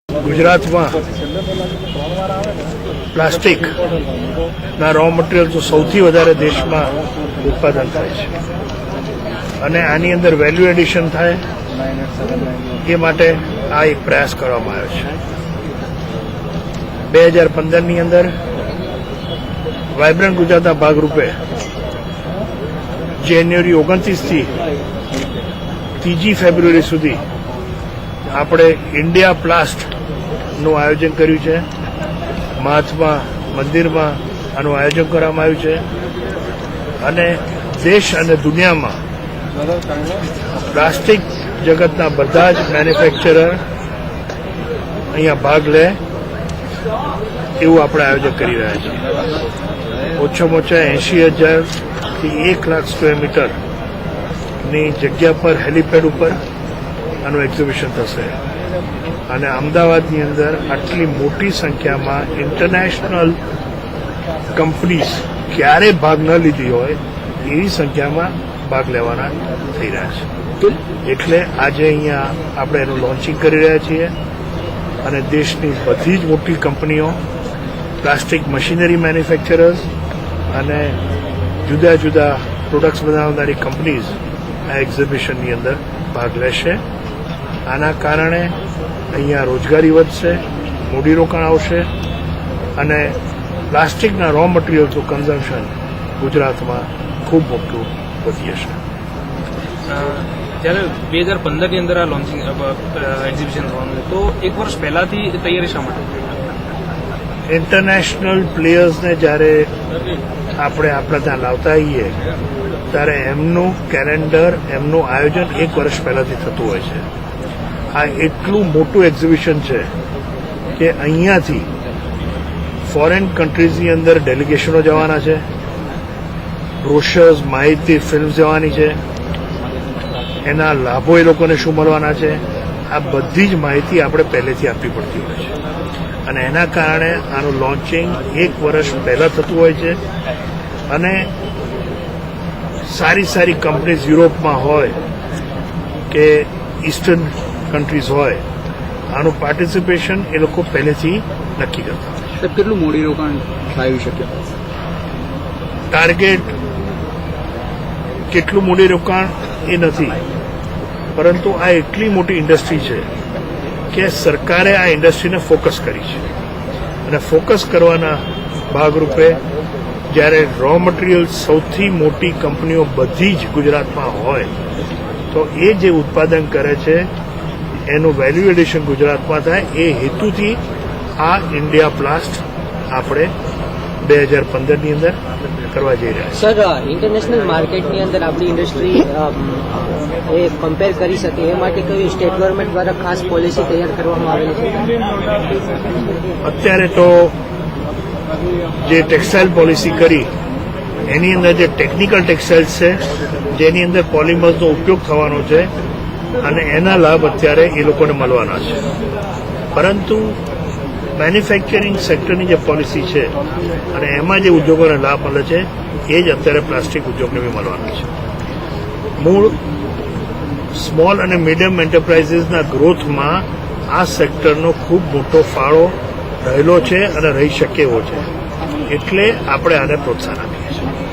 ગુજરાતમાં પ્લાસ્ટિકના raw material સૌથી વધારે દેશમાં ઉત્પાદન થાય છે અને આની અંદર વેલ્યુ એડિશન થાય એ માટે આ એક પ્રયાસ કરવામાં આવ્યો છે 2015ની અંદર વાયબ્રન્ટ ગુજરાતના ભાગરૂપે જાન્યુઆરી 29થી 3 ફેબ્રુઆરી સુધી આપણે ઇન્ડિયા પ્લાસ્ટનું આયોજન કર્યું છે. મહાત્મા મંદિરમાં આનું આયોજન કરવામાં આવ્યું છે અને દેશ અને દુનિયામાં પ્લાસ્ટિક જગતના બધા જ મેન્યુફેક્ચરર અહીંયા ભાગ લે એવું આપણે આયોજન કરી રહ્યા છીએ. ઓછામાં ઓછા 80,000થી 1 લાખ સ્ક્વેર મીટરની જગ્યા પર હેલીપેડ ઉપર આનું એક્ઝિબિશન થશે અને અમદાવાદની અંદર આટલી મોટી સંખ્યામાં ઇન્ટરનેશનલ કંપનીઝ ક્યારે ભાગ ન લીધી હોય એવી સંખ્યામાં ભાગ લેવાના થઈ રહ્યા છે. એટલે આજે અહીંયા આપણે એનું લોન્ચિંગ કરી રહ્યા છીએ અને દેશની બધી જ મોટી કંપનીઓ, પ્લાસ્ટિક મશીનરી મેન્યુફેક્ચરર્સ અને જુદા જુદા પ્રોડક્ટ્સ બનાવનારી કંપનીઝ આ એક્ઝિબિશનની અંદર ભાગ લેશે. આના કારણે અહીંયા રોજગારી વધશે, મૂડીરોકાણ આવશે અને પ્લાસ્ટિકના રો મટીરિયલ્સનું કન્ઝમ્પશન ગુજરાતમાં ખૂબ મોટું વધી જશે. જ્યારે 2015ની અંદર આ લોન્ચિંગ એક્ઝિબિશન થવાનું છે તો એક વર્ષ પહેલાથી તૈયારી શા માટે? ઇન્ટરનેશનલ પ્લેયર્સને જ્યારે આપણે આપણા ત્યાં લાવતા આવીએ ત્યારે એમનું કેલેન્ડર, એમનું આયોજન એક વર્ષ પહેલાથી થતું હોય છે. આ એટલું મોટું એક્ઝિબિશન છે કે અહીંયાથી ફોરેન કન્ટ્રીઝની અંદર ડેલિગેશનો જવાના છે, બ્રોશર્સ, માહિતી ફિલ્મ જવાની છે, એના લાભો એ લોકોને શું મળવાના છે, આ બધી જ માહિતી આપણે પહેલેથી આપવી પડતી હોય છે અને એના કારણે આનું લોન્ચિંગ એક વર્ષ પહેલાં થતું હોય છે અને સારી સારી કંપનીઝ યુરોપમાં હોય કે ઇસ્ટર્ન કન્ટ્રીઝ હોય, આનું પાર્ટિસિપેશન એ લોકો પહેલેથી નક્કી કરતા હોય છે. કેટલું મૂડીરોકાણ આવી શકે? ટાર્ગેટ કેટલું મૂડીરોકાણ એ નથી, પરંતુ આ એટલી મોટી ઇન્ડસ્ટ્રી છે કે સરકારે આ ઇન્ડસ્ટ્રીને ફોકસ કરી છે અને ફોકસ કરવાના ભાગરૂપે જ્યારે રો મટીરિયલ સૌથી મોટી કંપનીઓ બધી જ ગુજરાતમાં હોય તો એ જે ઉત્પાદન કરે છે એનું વેલ્યુ એડિશન ગુજરાતમાં થાય એ હેતુથી આ ઇન્ડિયા પ્લાસ્ટ આપણે 2015ની અંદર કરવા જઈ રહ્યા છીએ. સર, ઇન્ટરનેશનલ માર્કેટની અંદર આપણી ઇન્ડસ્ટ્રી એ કમ્પેર કરી શકે એ માટે કઈ સ્ટેટ ગવર્મેન્ટ દ્વારા ખાસ પોલિસી તૈયાર કરવામાં આવેલી છે? અત્યારે તો જે ટેક્સટાઇલ પોલિસી કરી એની અંદર જે ટેકનિકલ ટેક્સટાઇલ્સ છે જેની અંદર પોલિમર્સનો ઉપયોગ થવાનો છે અને એના લાભ અત્યારે એ લોકોને મળવાના છે, પરંતુ મેન્યુફેક્ચરિંગ સેક્ટરની જે પોલિસી છે અને એમાં જે ઉદ્યોગોને લાભ મળે છે એ જ અત્યારે પ્લાસ્ટિક ઉદ્યોગને બી મળવાના છે. મૂળ સ્મોલ અને મીડિયમ એન્ટરપ્રાઇઝીસના ગ્રોથમાં આ સેક્ટરનો ખૂબ મોટો ફાળો રહેલો છે અને રહી શકે એવો છે, એટલે આપણે આને પ્રોત્સાહન આપીએ.